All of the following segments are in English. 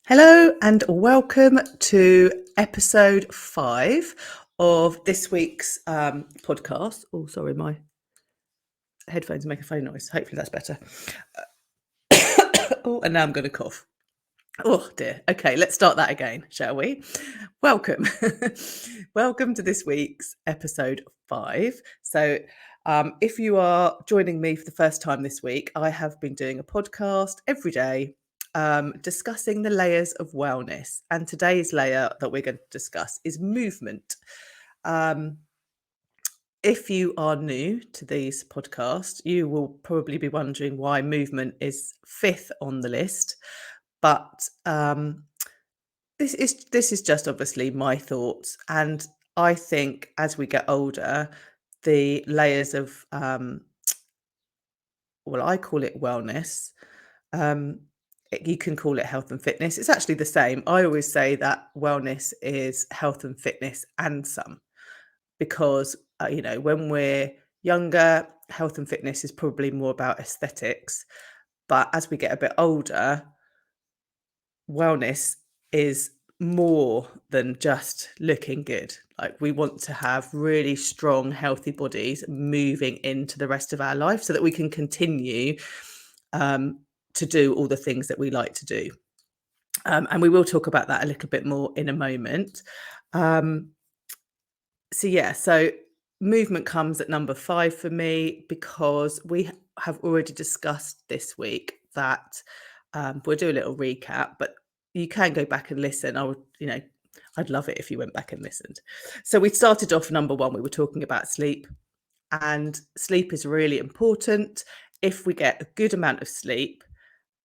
Hello and welcome to episode 5 of this week's podcast. Oh, sorry, my headphones make a funny noise. Hopefully that's better. Oh, and now I'm going to cough. Oh dear. Okay, let's start that again, shall we? Welcome. Welcome to this week's episode 5. So, if you are joining me for the first time this week, I have been doing a podcast every day discussing the layers of wellness. And today's layer that we're going to discuss is movement. Um, if you are new to these podcasts, you will probably be wondering why movement is fifth on the list. But this is just obviously my thoughts, and I think as we get older, the layers of well, I call it wellness. Um, you can call it health and fitness. It's actually the same. I always say that wellness is health and fitness and some, because when we're younger, health and fitness is probably more about aesthetics, but as we get a bit older, wellness is more than just looking good. Like, we want to have really strong, healthy bodies moving into the rest of our life so that we can continue um, to do all the things that we like to do. And we will talk about that a little bit more in a moment. Um, so movement comes at number 5 for me because we have already discussed this week that we'll do a little recap, but you can go back and listen. I'd love it if you went back and listened. So we started off number 1. We were talking about sleep, and sleep is really important. If we get a good amount of sleep,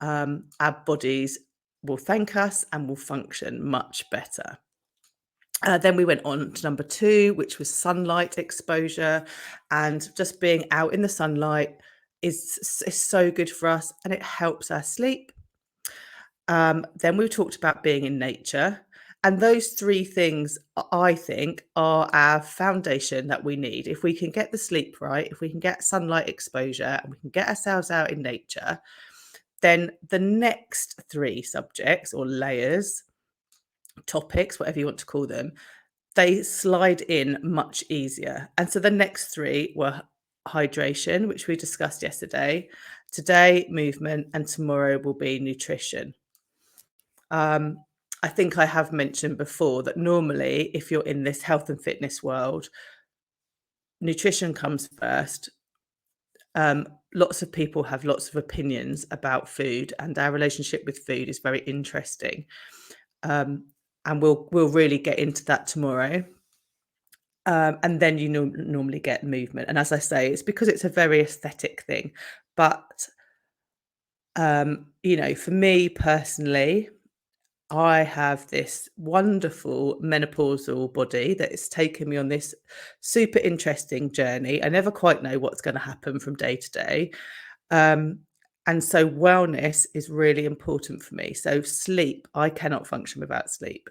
our bodies will thank us and will function much better. Then we went on to number 2, which was sunlight exposure, and just being out in the sunlight is so good for us, and it helps our sleep. Then we talked about being in nature, and those 3 things, I think, are our foundation that we need. If we can get the sleep right, if we can get sunlight exposure, and we can get ourselves out in nature, then the next 3 subjects or layers, topics, whatever you want to call them, they slide in much easier. And so the next 3 were hydration, which we discussed yesterday, today movement, and tomorrow will be nutrition. I think I have mentioned before that normally, if you're in this health and fitness world, nutrition comes first. Lots of people have lots of opinions about food, and our relationship with food is very interesting. And we'll really get into that tomorrow. And then you normally get movement. And as I say, it's because it's a very aesthetic thing. But for me personally, I have this wonderful menopausal body that has taken me on this super interesting journey. I never quite know what's going to happen from day to day. And so wellness is really important for me. So sleep, I cannot function without sleep.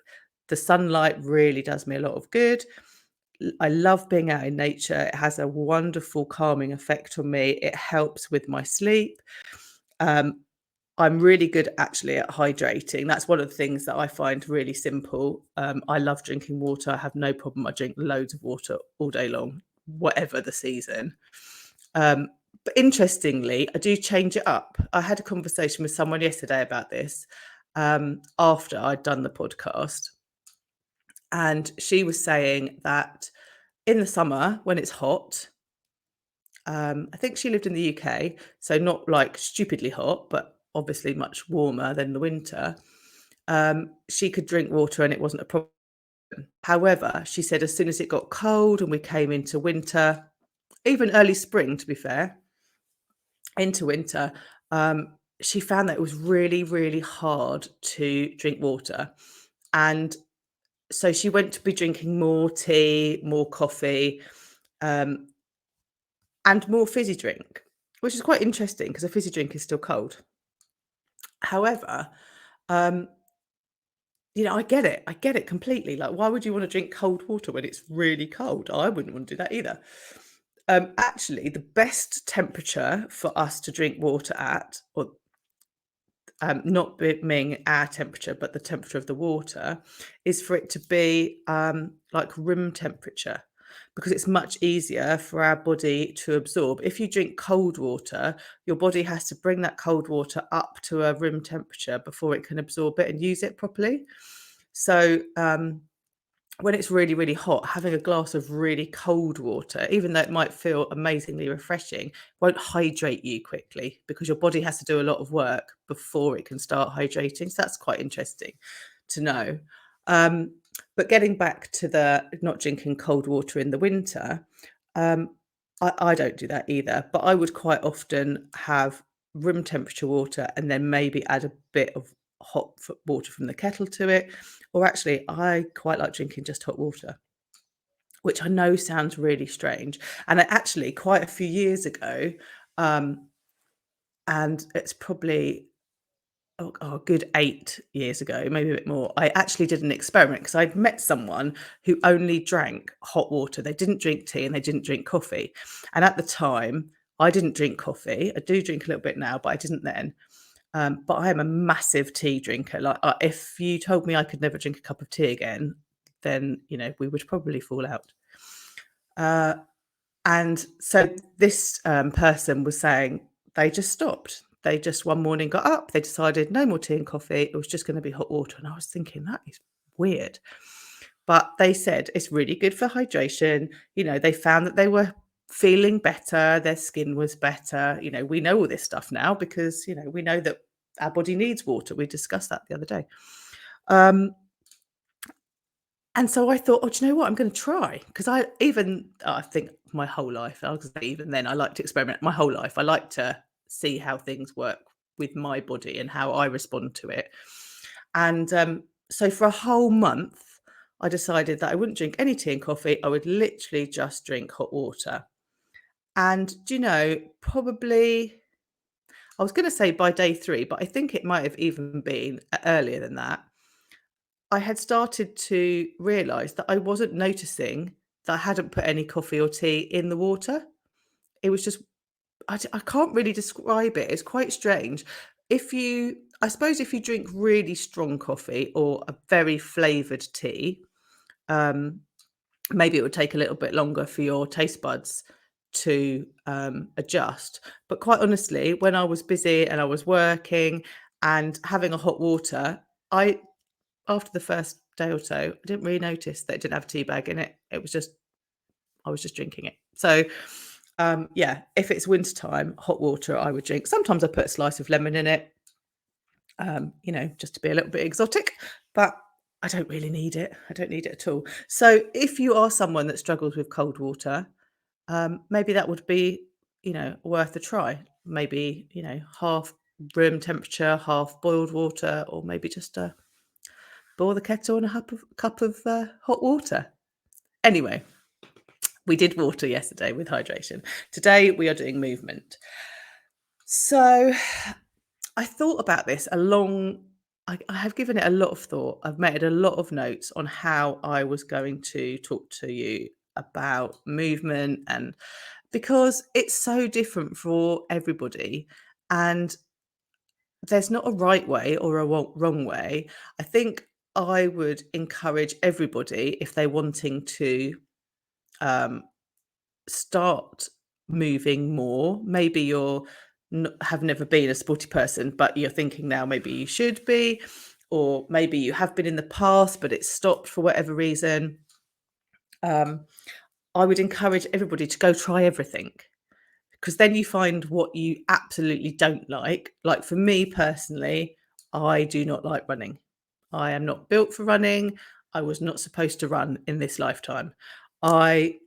The sunlight really does me a lot of good. I love being out in nature. It has a wonderful calming effect on me. It helps with my sleep. Um, I'm really good actually at hydrating. That's one of the things that I find really simple. I love drinking water. I have no problem. I drink loads of water all day long, whatever the season. But interestingly, I do change it up. I had a conversation with someone yesterday about this after I'd done the podcast. And she was saying that in the summer, when it's hot, I think she lived in the UK, so not like stupidly hot, but obviously much warmer than the winter. She could drink water and it wasn't a problem. However, she said as soon as it got cold and we came into winter, even early spring, to be fair, into winter, she found that it was really, really hard to drink water. And so she went to be drinking more tea, more coffee, um, and more fizzy drink, which is quite interesting because a fizzy drink is still cold. However, um, I get it. I get it completely. Like, why would you want to drink cold water when it's really cold? I wouldn't want to do that either. Actually, the best temperature for us to drink water at, or not being our temperature, but the temperature of the water, is for it to be like room temperature, because it's much easier for our body to absorb. If you drink cold water, your body has to bring that cold water up to a room temperature before it can absorb it and use it properly. So, when it's really, really hot, having a glass of really cold water, even though it might feel amazingly refreshing, won't hydrate you quickly because your body has to do a lot of work before it can start hydrating. So that's quite interesting to know. Um, but getting back to the not drinking cold water in the winter, um, I don't do that either. But I would quite often have room temperature water and then maybe add a bit of water from the kettle to it. Or actually, I quite like drinking just hot water, which I know sounds really strange. And I actually, quite a few years ago, um, and it's probably a good 8 years ago, maybe a bit more, I actually did an experiment because I'd met someone who only drank hot water. They didn't drink tea and they didn't drink coffee. And at the time, I didn't drink coffee. I do drink a little bit now, but I didn't then. But I am a massive tea drinker. Like, if you told me I could never drink a cup of tea again, then we would probably fall out. Uh, and so this person was saying they just stopped. They just one morning got up. They decided no more tea and coffee. It was just going to be hot water. And I was thinking that is weird. But they said it's really good for hydration. They found that they were feeling better. Their skin was better. We know all this stuff now because, we know that our body needs water. We discussed that the other day. And so I thought, "Oh, do you know what? I'm gonna try." 'Cause I think my whole life, I was even then, I like to experiment my whole life. I like to see how things work with my body and how I respond to it. And, so for a whole month, I decided that I wouldn't drink any tea and coffee. I would literally just drink hot water. And do you know, probably I was gonna say by day 3, but I think it might have even been earlier than that. I had started to realise that I wasn't noticing that I hadn't put any coffee or tea in the water. It was just I can't really describe it. It's quite strange. I suppose if you drink really strong coffee or a very flavoured tea, um, maybe it would take a little bit longer for your taste buds to adjust. But quite honestly, when I was busy and I was working and having a hot water, I after the first day or so, I didn't really notice that it didn't have a tea bag in it. It was just I was just drinking it. So, yeah, if it's wintertime, hot water I would drink. Sometimes I put a slice of lemon in it, just to be a little bit exotic, but I don't really need it. I don't need it at all. So if you are someone that struggles with cold water, maybe that would be, worth a try. Maybe, half room temperature, half boiled water, or maybe just boil the kettle and a cup of hot water. Anyway, we did water yesterday with hydration. Today we are doing movement. So I thought about this I have given it a lot of thought. I've made a lot of notes on how I was going to talk to you about movement, and because it's so different for everybody and there's not a right way or a wrong way. I think I would encourage everybody, if they're wanting to um, start moving more. Maybe have never been a sporty person, but you're thinking now maybe you should be, or maybe you have been in the past, but it's stopped for whatever reason. Um, I would encourage everybody to go try everything, because then you find what you absolutely don't like. Like for me personally, I do not like running. I am not built for running. I was not supposed to run in this lifetime. I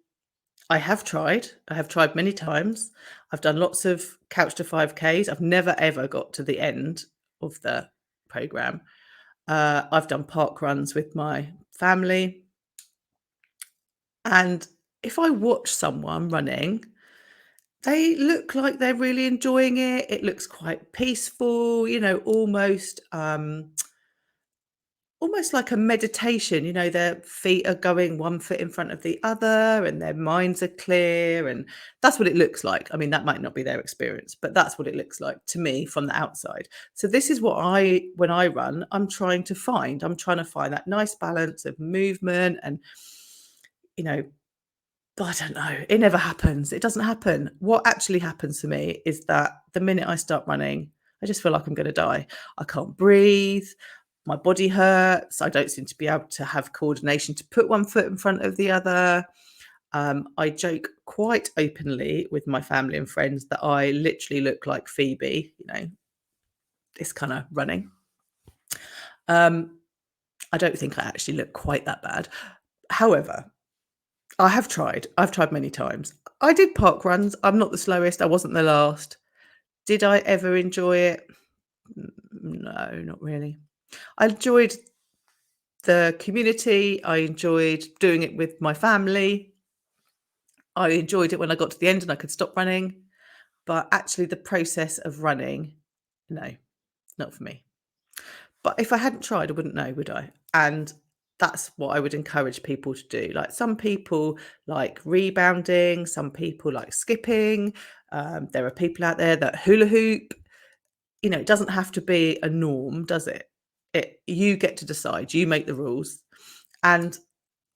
I have tried. I have tried many times. I've done lots of couch to 5Ks. I've never ever got to the end of the program. I've done park runs with my family. And if I watch someone running, they look like they're really enjoying it. It looks quite peaceful, almost almost like a meditation, their feet are going one foot in front of the other and their minds are clear. And that's what it looks like. I mean, that might not be their experience, but that's what it looks like to me from the outside. So this is what when I run, I'm trying to find that nice balance of movement and, you know, I don't know. It never happens. It doesn't happen. What actually happens to me is that the minute I start running, I just feel like I'm going to die. I can't breathe. My body hurts. I don't seem to be able to have coordination to put one foot in front of the other. I joke quite openly with my family and friends that I literally look like Phoebe, this kind of running. I don't think I actually look quite that bad. However, I've tried many times. I did park runs. I'm not the slowest. I wasn't the last. Did I ever enjoy it? No, not really. I enjoyed the community. I enjoyed doing it with my family. I enjoyed it when I got to the end and I could stop running. But actually, the process of running, no, not for me. But if I hadn't tried, I wouldn't know, would I? And that's what I would encourage people to do. Like some people like rebounding, some people like skipping. There are people out there that hula hoop. It doesn't have to be a norm, does it? You get to decide. You make the rules, and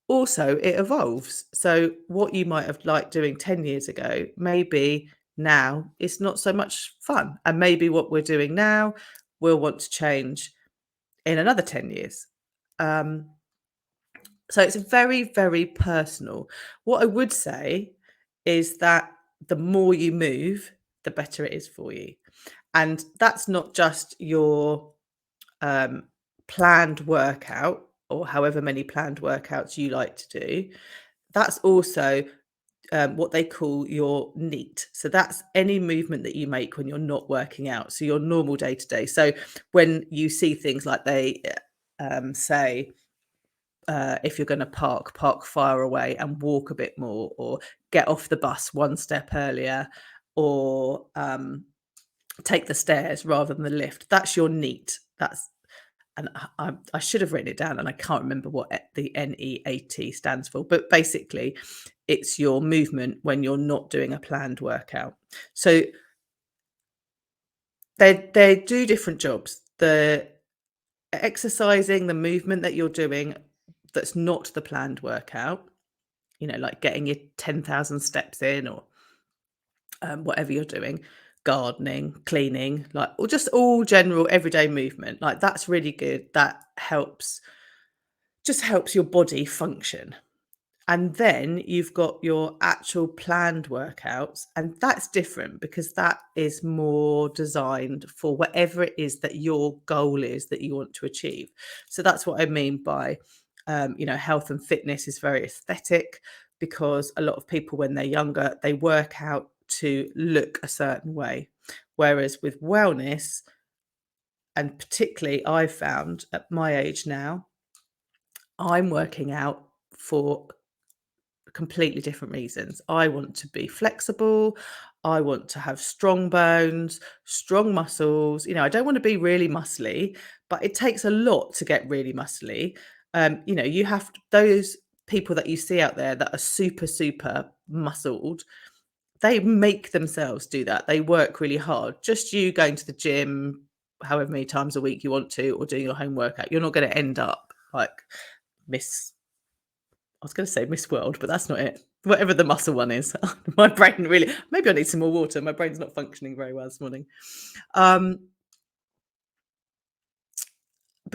also it evolves. So what you might have liked doing 10 years ago, maybe now it's not so much fun, and maybe what we're doing now we'll want to change in another 10 years. So it's very, very personal. What I would say is that the more you move, the better it is for you. And that's not just your planned workout or however many planned workouts you like to do. That's also what they call your NEAT. So that's any movement that you make when you're not working out. So your normal day to day. So when you see things like they say, if you're going to park far away and walk a bit more, or get off the bus one step earlier, or take the stairs rather than the lift. That's your NEAT. And I should have written it down, and I can't remember what the NEAT stands for. But basically, it's your movement when you're not doing a planned workout. So they do different jobs. The exercising, the movement that you're doing that's not the planned workout, like getting your 10,000 steps in, or whatever you're doing, gardening, cleaning, or just all general everyday movement. Like that's really good. That just helps your body function. And then you've got your actual planned workouts, and that's different because that is more designed for whatever it is that your goal is that you want to achieve. So that's what I mean by, health and fitness is very aesthetic, because a lot of people, when they're younger, they work out to look a certain way. Whereas with wellness, and particularly I've found at my age now, I'm working out for completely different reasons. I want to be flexible. I want to have strong bones, strong muscles. I don't want to be really muscly, but it takes a lot to get really muscly. You have those people that you see out there that are super, super muscled. They make themselves do that. They work really hard. Just you going to the gym however many times a week you want to, or doing your home workout, you're not going to end up like Miss I was going to say Miss World, but that's not it. Whatever the muscle one is. My brain really, maybe I need some more water. My brain's not functioning very well this morning. But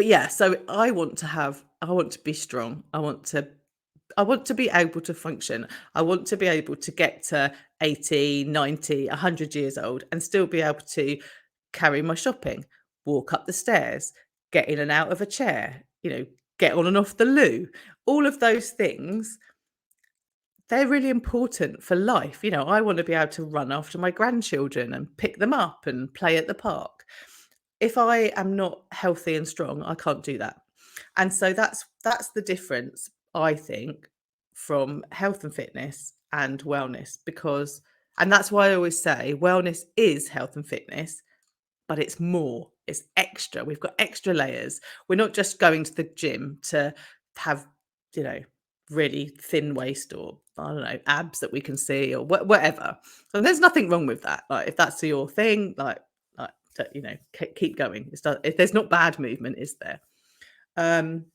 yeah, so I want to be strong. I want to be able to function. I want to be able to get to 80, 90, 100 years old and still be able to carry my shopping, walk up the stairs, get in and out of a chair, get on and off the loo. All of those things, they're really important for life. I want to be able to run after my grandchildren and pick them up and play at the park. If I am not healthy and strong, I can't do that. And so that's the difference, I think, from health and fitness and wellness, and that's why I always say wellness is health and fitness, but it's more, it's extra. We've got extra layers. We're not just going to the gym to have, you know, really thin waist or I don't know, abs that we can see or whatever. So there's nothing wrong with that. Like if that's your thing, like you know, keep going. If there's not bad movement, is there? Um,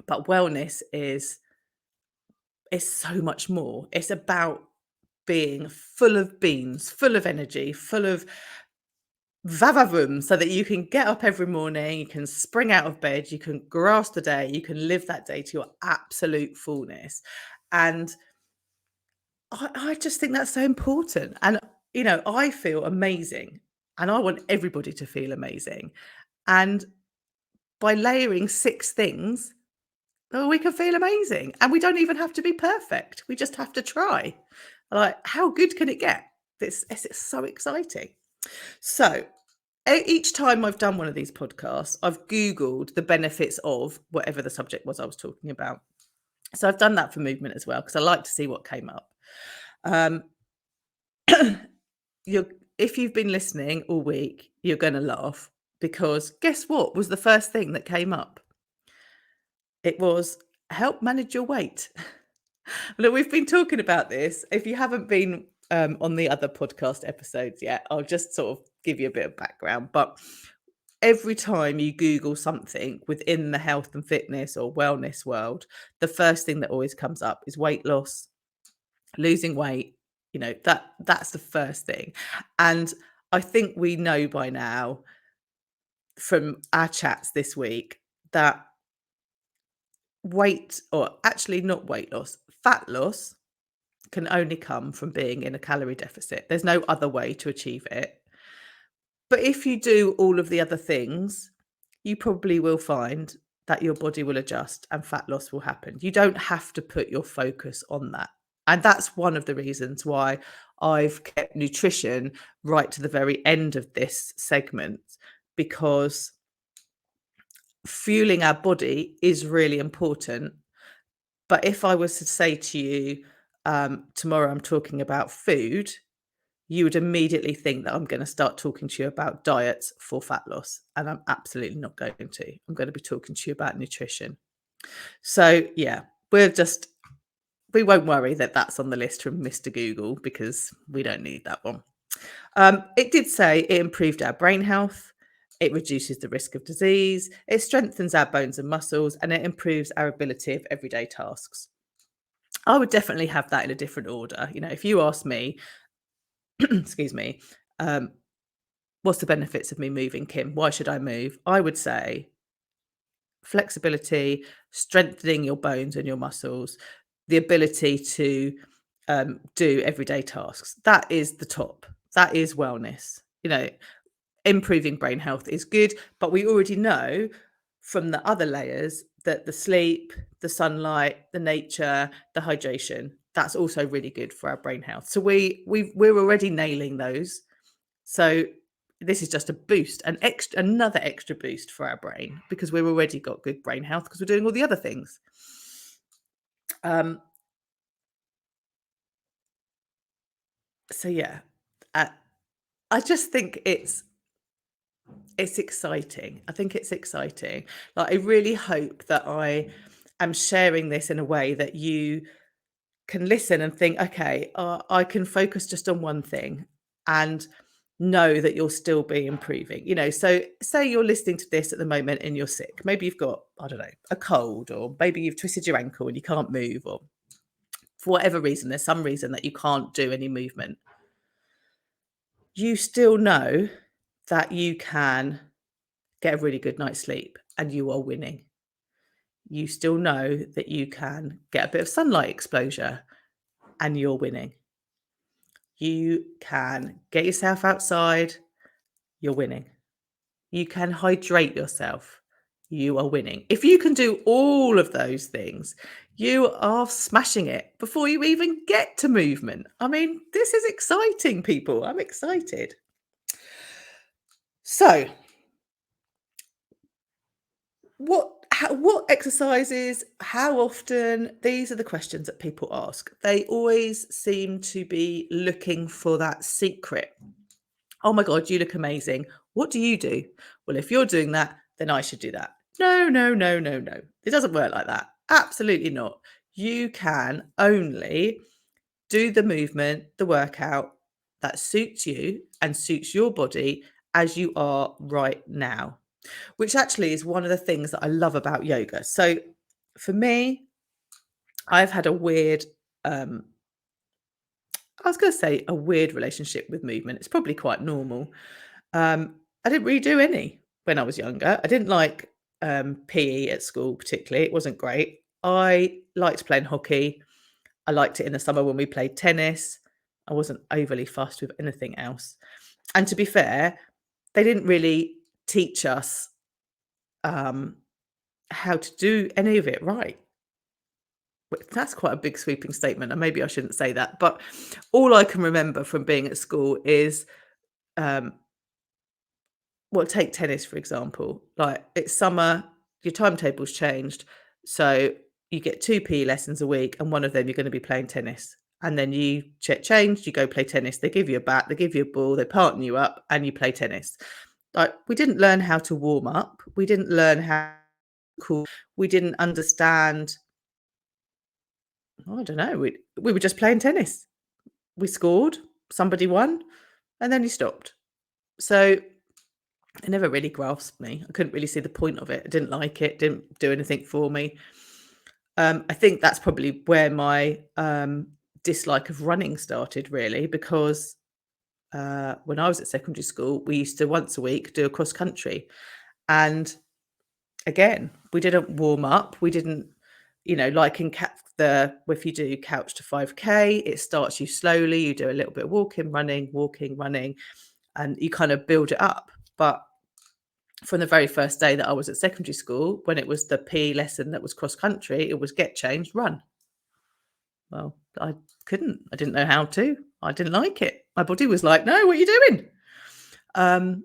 but wellness is so much more. It's about being full of beans, full of energy, full of vavavoom so that you can get up every morning, you can spring out of bed, you can grasp the day, you can live that day to your absolute fullness. And I just think that's so important. And, you know, I feel amazing and I want everybody to feel amazing. And by layering 6 things, oh, we can feel amazing. And we don't even have to be perfect. We just have to try. Like, how good can it get? It's so exciting. So, each time I've done one of these podcasts, I've Googled the benefits of whatever the subject was I was talking about. So I've done that for movement as well because I like to see what came up. Um, you're if you've been listening all week, you're going to laugh because guess what was the first thing that came up? It was help manage your weight. Look, we've been talking about this. If you haven't been on the other podcast episodes yet, I'll just sort of give you a bit of background. But every time you Google something within the health and fitness or wellness world, the first thing that always comes up is weight loss, losing weight. You know, that's the first thing. And I think we know by now from our chats this week that weight, or actually not weight loss, fat loss can only come from being in a calorie deficit. There's no other way to achieve it. But if you do all of the other things, you probably will find that your body will adjust and fat loss will happen. You don't have to put your focus on that. And that's one of the reasons why I've kept nutrition right to the very end of this segment, because fueling our body is really important. But if I was to say to you, tomorrow I'm talking about food, you would immediately think that I'm going to start talking to you about diets for fat loss. And I'm absolutely not going to. I'm going to be talking to you about nutrition. So, yeah, we won't worry that that's on the list from Mr. Google because we don't need that one. It did say it improved our brain health. It reduces the risk of disease. It strengthens our bones and muscles, and it improves our ability of everyday tasks. I would definitely have that in a different order. You know, if you ask me, excuse me, what's the benefits of me moving, Kim? Why should I move? I would say flexibility, strengthening your bones and your muscles, the ability to do everyday tasks. That is the top. That is wellness. You know, improving brain health is good, but we already know from the other layers that the sleep, the sunlight, the nature, the hydration, that's also really good for our brain health. So we're already nailing those. So this is just a boost, another extra boost for our brain because we've already got good brain health because we're doing all the other things. So yeah, I just think it's exciting. I think it's exciting. Like I really hope that I am sharing this in a way that you can listen and think, okay, I can focus just on one thing and know that you'll still be improving. You know, so say you're listening to this at the moment and you're sick. Maybe you've got, I don't know, a cold, or maybe you've twisted your ankle and you can't move, or for whatever reason, there's some reason that you can't do any movement. You still know that you can get a really good night's sleep and you are winning. You still know that you can get a bit of sunlight exposure and you're winning. You can get yourself outside, you're winning. You can hydrate yourself, you are winning. If you can do all of those things, you are smashing it before you even get to movement. I mean, this is exciting, people. I'm excited. So, what exercises, how often? These are the questions that people ask. They always seem to be looking for that secret. Oh my God, you look amazing. What do you do? Well, if you're doing that, then I should do that. No, no, no, no, no. It doesn't work like that. Absolutely not. You can only do the movement, the workout that suits you and suits your body as you are right now, which actually is one of the things that I love about yoga. So for me, I've had a weird, um, I was going to say a weird relationship with movement. It's probably quite normal. I didn't really do any when I was younger. I didn't like PE at school particularly. It wasn't great. I liked playing hockey. I liked it in the summer when we played tennis. I wasn't overly fussed with anything else. And to be fair, they didn't really teach us um, how to do any of it right. That's quite a big sweeping statement, and maybe I shouldn't say that. But all I can remember from being at school is um, well, take tennis, for example. Like, it's summer, your timetable's changed, so you get 2 PE lessons a week, and one of them you're gonna be playing tennis. And then you get changed, you go play tennis. They give you a bat, they give you a ball, they partner you up, and you play tennis. Like, we didn't learn how to warm up. We didn't learn how cool. We didn't understand, I don't know, we were just playing tennis. We scored, somebody won, and then you stopped. So it never really grasped me. I couldn't really see the point of it. I didn't like it, didn't do anything for me. I think that's probably where my dislike of running started, really, because when I was at secondary school, we used to once a week do a cross country. And again, we didn't warm up. We didn't, like in if you do couch to 5K, it starts you slowly. You do a little bit of walking, running, and you kind of build it up. But from the very first day that I was at secondary school, when it was the PE lesson that was cross country, it was get changed, run. Well, I couldn't. I didn't know how to. I didn't like it. My body was like, "No, what are you doing?" Um,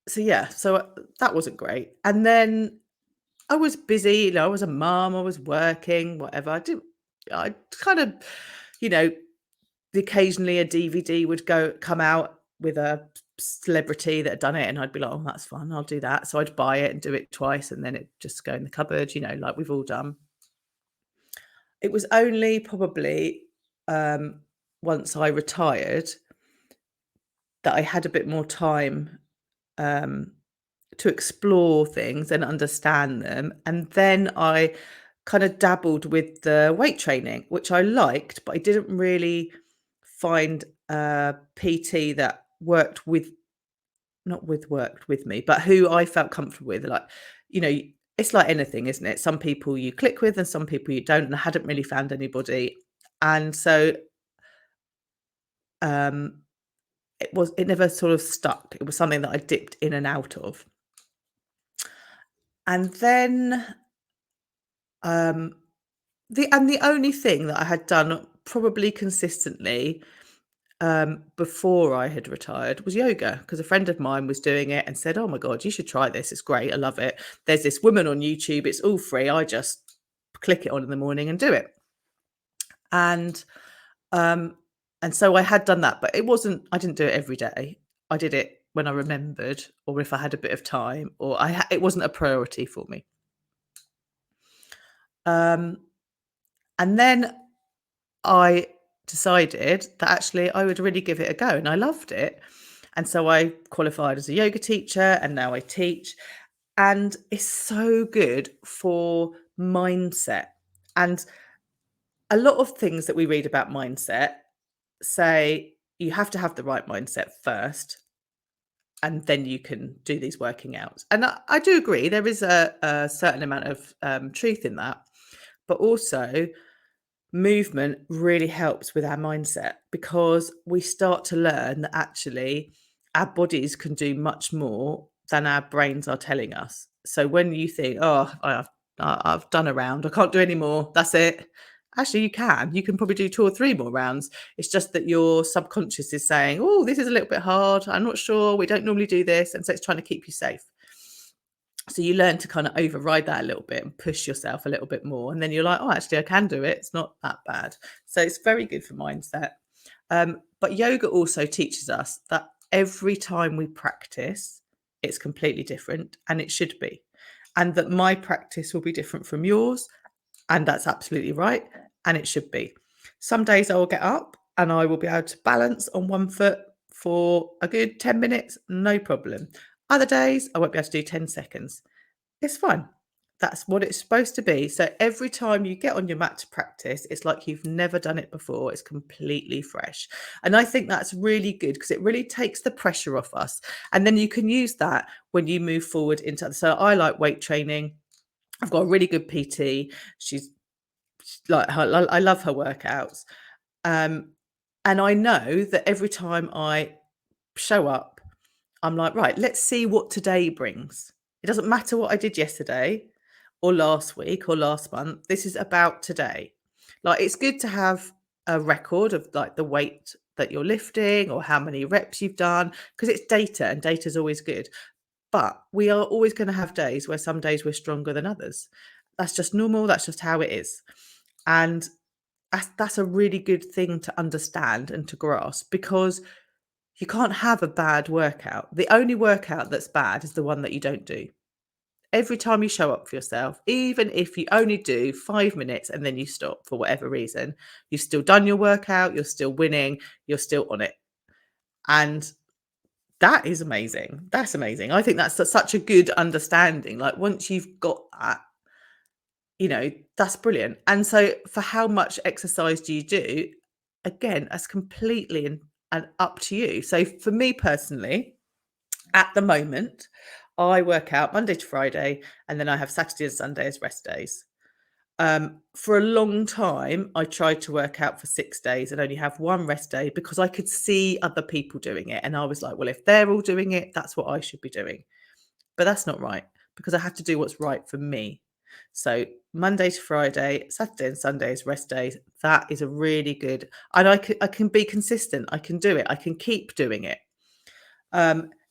so yeah, that wasn't great. And then I was busy. I was a mum. I was working. Whatever. I kind of, you know, occasionally a DVD would come out with a celebrity that had done it, and I'd be like, "Oh, that's fun. I'll do that." So I'd buy it and do it twice, and then it just go in the cupboard, like we've all done. It was only probably um, once I retired that I had a bit more time um, to explore things and understand them, and then I kind of dabbled with the weight training, which I liked, but I didn't really find a PT that worked with me, but who I felt comfortable with. Like, you know, it's like anything, isn't it? Some people you click with and some people you don't. And I hadn't really found anybody. And so um it never sort of stuck. It was something that I dipped in and out of. And then um the only thing that I had done probably consistently before I had retired was yoga, because a friend of mine was doing it and said, "Oh my God, you should try this. It's great. I love it. There's this woman on YouTube. It's all free. I just click it on in the morning and do it." And um, and so I had done that, but I didn't do it every day. I did it when I remembered, or if I had a bit of time, or it wasn't a priority for me. Um, and then I decided that actually I would really give it a go, and I loved it. And so I qualified as a yoga teacher, and now I teach. And it's so good for mindset. And a lot of things that we read about mindset say you have to have the right mindset first, and then you can do these working out. And I do agree, there is a certain amount of truth in that. But also, movement really helps with our mindset, because we start to learn that actually our bodies can do much more than our brains are telling us. So when you think, "Oh, I've done a round, I can't do any more, that's it." Actually, you can probably do 2 or 3 more rounds. It's just that your subconscious is saying, "Oh, this is a little bit hard, I'm not sure, we don't normally do this," and so it's trying to keep you safe. So you learn to kind of override that a little bit and push yourself a little bit more. And then you're like, "Oh, actually, I can do it. It's not that bad." So it's very good for mindset. But yoga also teaches us that every time we practice, it's completely different, and it should be. And that my practice will be different from yours, and that's absolutely right, and it should be. Some days I will get up and I will be able to balance on one foot for a good 10 minutes, no problem. Other days, I won't be able to do 10 seconds. It's fine. That's what it's supposed to be. So every time you get on your mat to practice, it's like you've never done it before. It's completely fresh. And I think that's really good because it really takes the pressure off us. And then you can use that when you move forward into. So I like weight training. I've got a really good PT. She's like her, I love her workouts. Um, and I know that every time I show up, I'm like, right, let's see what today brings. It doesn't matter what I did yesterday or last week or last month. This is about today. Like, it's good to have a record of like the weight that you're lifting or how many reps you've done because it's data and data is always good. But we are always going to have days where some days we're stronger than others. That's just normal. That's just how it is. And that's a really good thing to understand and to grasp because you can't have a bad workout. The only workout that's bad is the one that you don't do. Every time you show up for yourself, even if you only do 5 minutes and then you stop for whatever reason, you've still done your workout, you're still winning, you're still on it. And that is amazing. That's amazing. I think that's such a good understanding. Like, once you've got that, that's brilliant. And so for how much exercise do you do? Again, that's completely and up to you. So for me personally, at the moment, I work out Monday to Friday, and then I have Saturday and Sunday as rest days. For a long time, I tried to work out for 6 days and only have one rest day because I could see other people doing it. And I was like, well, if they're all doing it, that's what I should be doing. But that's not right because I have to do what's right for me. So Monday to Friday, Saturday and Sunday is rest days. That is a really good, and I can be consistent. I can do it. I can keep doing it.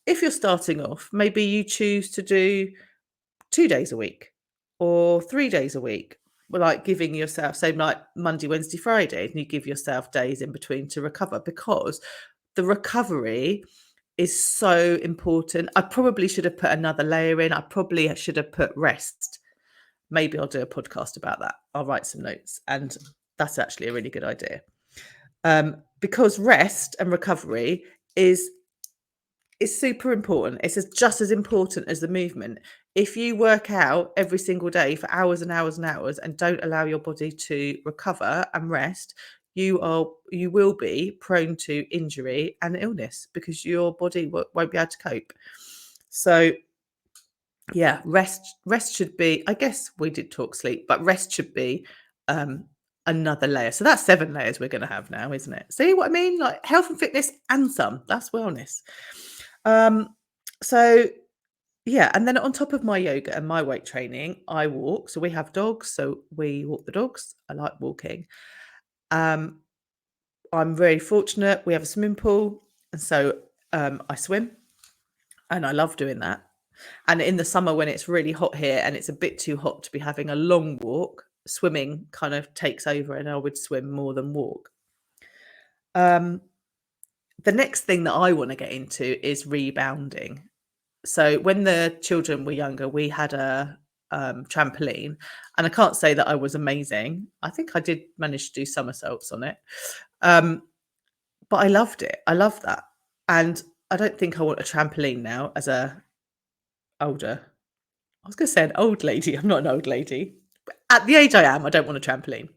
If you're starting off, maybe you choose to do 2 days a week or 3 days a week, like giving yourself, say, like Monday, Wednesday, Friday, and you give yourself days in between to recover because the recovery is so important. I probably should have put another layer in. I probably should have put rest. Maybe I'll do a podcast about that. I'll write some notes, and that's actually a really good idea. Because rest and recovery is super important. It's just as important as the movement. If you work out every single day for hours and hours and hours and don't allow your body to recover and rest, you will be prone to injury and illness because your body won't be able to cope. So yeah, rest should be, I guess we did talk sleep, but rest should be um another layer. So that's 7 layers we're going to have now, isn't it? See what I mean? Like health and fitness and some. That's wellness. Um, so yeah, and then on top of my yoga and my weight training, I walk. So we have dogs, so we walk the dogs. I like walking. Um, I'm very fortunate. We have a swimming pool, and so I swim, and I love doing that. And in the summer, when it's really hot here and it's a bit too hot to be having a long walk, swimming kind of takes over, and I would swim more than walk. Um, the next thing that I want to get into is rebounding. So when the children were younger, we had a trampoline, and I can't say that I was amazing. I think I did manage to do somersaults on it, um, but I loved it. I love that, and I don't think I want a trampoline now as a older. I was going to say an old lady. I'm not an old lady. At the age I am, I don't want a trampoline.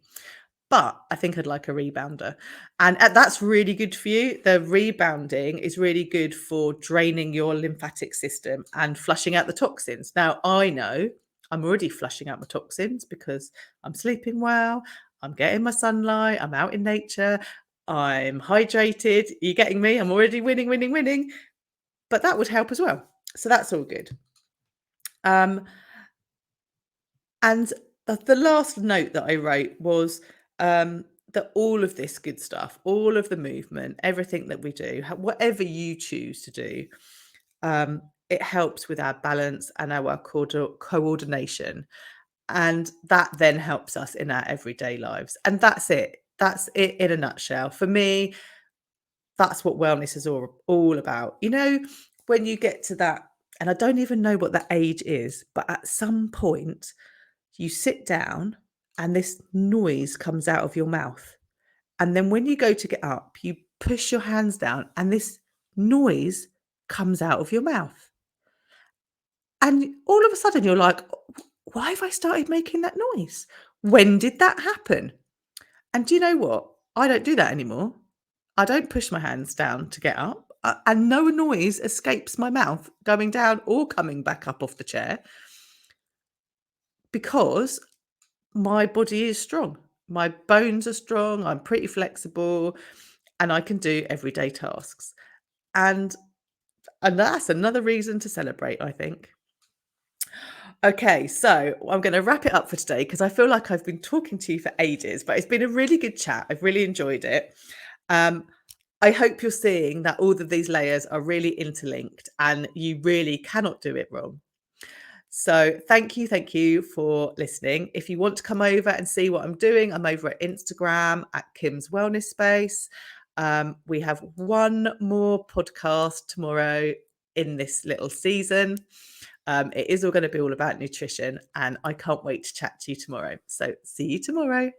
But I think I'd like a rebounder. And that's really good for you. The rebounding is really good for draining your lymphatic system and flushing out the toxins. Now, I know I'm already flushing out my toxins because I'm sleeping well, I'm getting my sunlight, I'm out in nature, I'm hydrated. You're getting me? I'm already winning, winning, winning. But that would help as well. So that's all good. Um, And the last note that I wrote was that all of this good stuff, all of the movement, everything that we do, whatever you choose to do, it helps with our balance and our coordination. And that then helps us in our everyday lives. And that's it. That's it in a nutshell. For me, That's what wellness is all about. You know, when you get to that, and I don't even know what that age is, but at some point you sit down and this noise comes out of your mouth. And then when you go to get up, you push your hands down and this noise comes out of your mouth. And all of a sudden you're like, why have I started making that noise? When did that happen? And do you know what? I don't do that anymore. I don't push my hands down to get up, and no noise escapes my mouth going down or coming back up off the chair because my body is strong. My bones are strong. I'm pretty flexible and I can do everyday tasks. And and that's another reason to celebrate, I think. Okay, so I'm going to wrap it up for today because I feel like I've been talking to you for ages, but it's been a really good chat. I've really enjoyed it. Um, I hope you're seeing that all of these layers are really interlinked and you really cannot do it wrong. So thank you for listening. If you want to come over and see what I'm doing, I'm over at Instagram at Kim's Wellness Space. We have one more podcast tomorrow in this little season. It is all going to be all about nutrition, and I can't wait to chat to you tomorrow. So see you tomorrow.